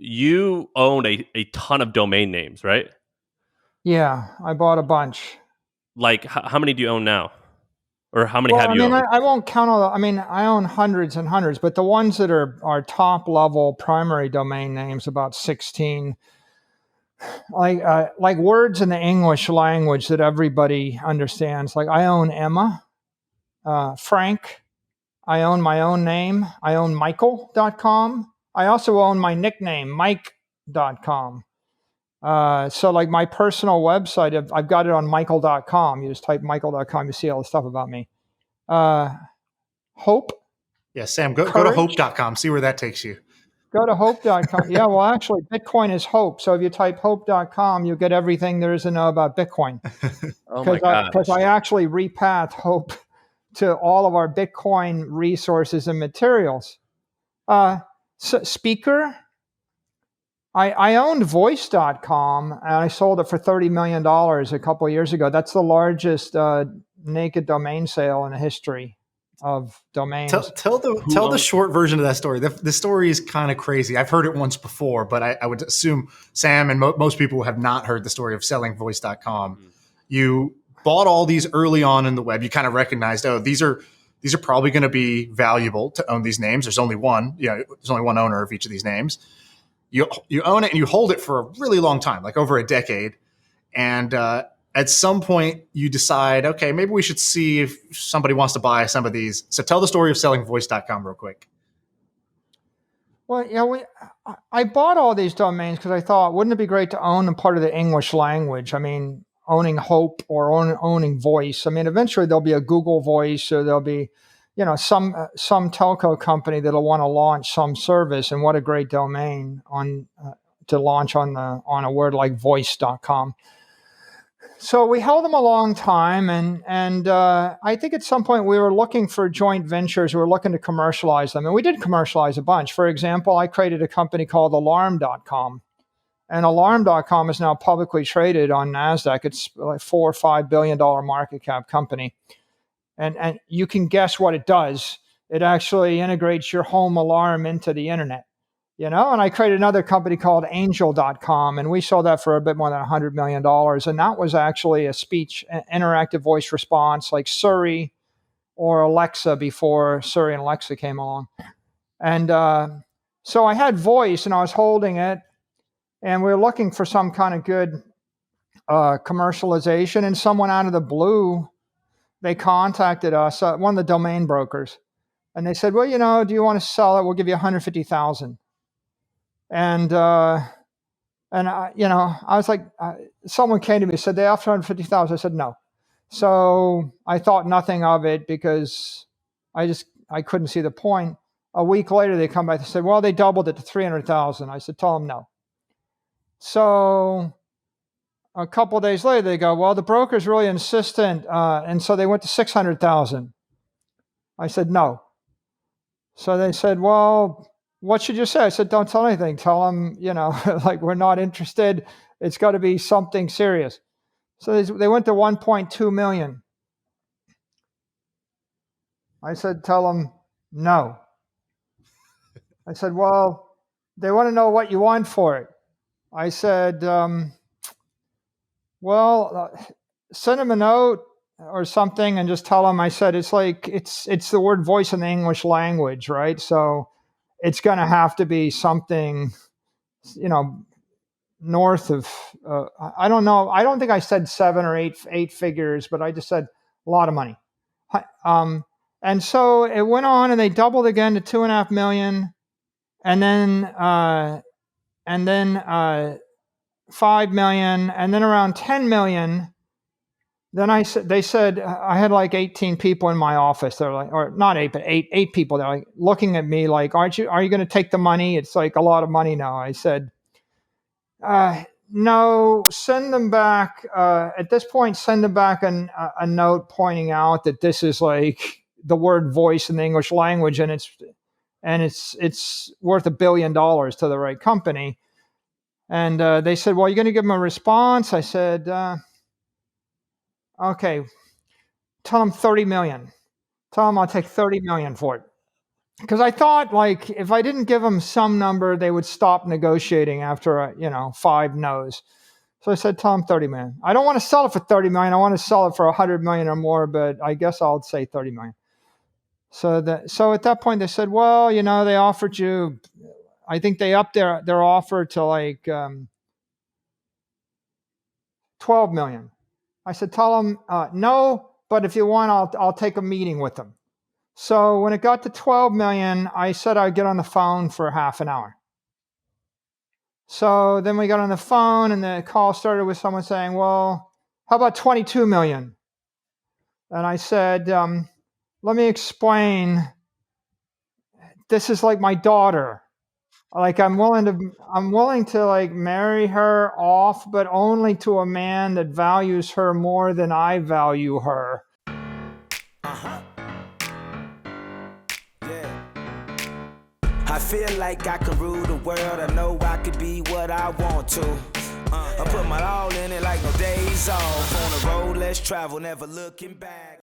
you own a ton of domain names, right? Yeah, I bought a bunch. Like, how many do you own now? Or how many Well, have I you mean, owned? I won't count all. I mean, I own hundreds and hundreds, but the ones that are top level primary domain names, about 16. Like words in the English language that everybody understands. Like I own Emma, Frank. I own my own name. I own Michael.com. I also own my nickname, Mike.com. So like my personal website, I've got it on Michael.com. You just type Michael.com, you see all the stuff about me. Hope, Yeah, Sam, go to courage. hope.com. See where that takes you. Go to hope.com. Yeah, well, actually, Bitcoin is hope. So if you type hope.com, you'll get everything there is to know about Bitcoin. Oh my Because gosh. I actually repath hope to all of our Bitcoin resources and materials. Speaker, I owned voice.com and I sold it for $30 million a couple of years ago. That's the largest naked domain sale in the history of domains. Tell the short version of that story. The story is kind of crazy. I've heard it once before, but I would assume Sam and most people have not heard the story of selling voice.com. You bought all these early on in the web. You kind of recognized, oh, these are probably going to be valuable to own these names. There's only one, there's only one owner of each of these names. You own it and you hold it for a really long time, like over a decade. And at some point you decide, okay, maybe we should see if somebody wants to buy some of these. So tell the story of selling voice.com real quick. Well, yeah, I bought all these domains because I thought, wouldn't it be great to own a part of the English language? I mean, owning Hope or owning Voice. I mean, eventually there'll be a Google Voice, or there'll be, some telco company that'll want to launch some service. And what a great domain to launch on a word like voice.com. So we held them a long time, and I think at some point we were looking for joint ventures. We were looking to commercialize them, and we did commercialize a bunch. For example, I created a company called Alarm.com, and Alarm.com is now publicly traded on NASDAQ. It's like $4 or $5 billion market cap company, and you can guess what it does. It actually integrates your home alarm into the internet. And I created another company called Angel.com, and we sold that for a bit more than $100 million. And that was actually a speech, interactive voice response like Siri or Alexa before Siri and Alexa came along. And so I had voice and I was holding it, and we were looking for some kind of good commercialization. And someone out of the blue, they contacted us, one of the domain brokers, and they said, well, do you want to sell it? We'll give you $150,000. And I was like, someone came to me and said they offered $150,000. I said no. So I thought nothing of it because I couldn't see the point. A week later, they come back and said, well, they doubled it to $300,000. I said, tell them no. So a couple of days later, they go, well, the broker's really insistent, and so they went to $600,000. I said no. So they said, well, what should you say? I said, don't tell anything. Tell them, like we're not interested. It's got to be something serious. So they went to 1.2 million. I said, tell them no. I said, well, they want to know what you want for it. I said, send them a note or something and just tell them. I said, it's the word voice in the English language, right? So it's going to have to be something, north of, I don't know. I don't think I said 7 or 8 figures, but I just said a lot of money. And so it went on, and they doubled again to 2.5 million, and then 5 million, and then around 10 million. Then they said, I had like 18 people in my office. They're like, or not 8, but eight people. They're like looking at me like, are you going to take the money? It's like a lot of money now. I said, no, send them back. At this point, send them back a note pointing out that this is like the word voice in the English language, and it's worth $1 billion to the right company. And they said, well, you're going to give them a response? I said, okay, tell them 30 million. Tell them I'll take 30 million for it. because I thought like if I didn't give them some number, they would stop negotiating after 5 no's. So I said, tell them 30 million. I don't want to sell it for 30 million. I want to sell it for 100 million or more, but I guess I'll say 30 million. So at that point they said, well, they offered you, I think they upped their offer to like 12 million. I said, tell them no, but if you want, I'll take a meeting with them. So when it got to 12 million, I said I'd get on the phone for half an hour. So then we got on the phone and the call started with someone saying, well, how about 22 million? And I said, let me explain. This is like my daughter. Like I'm willing to like marry her off, but only to a man that values her more than I value her. Yeah. I feel like I can rule the world. I know I could be what I want to. I put my all in it like no days off. On the road, let's travel, never looking back.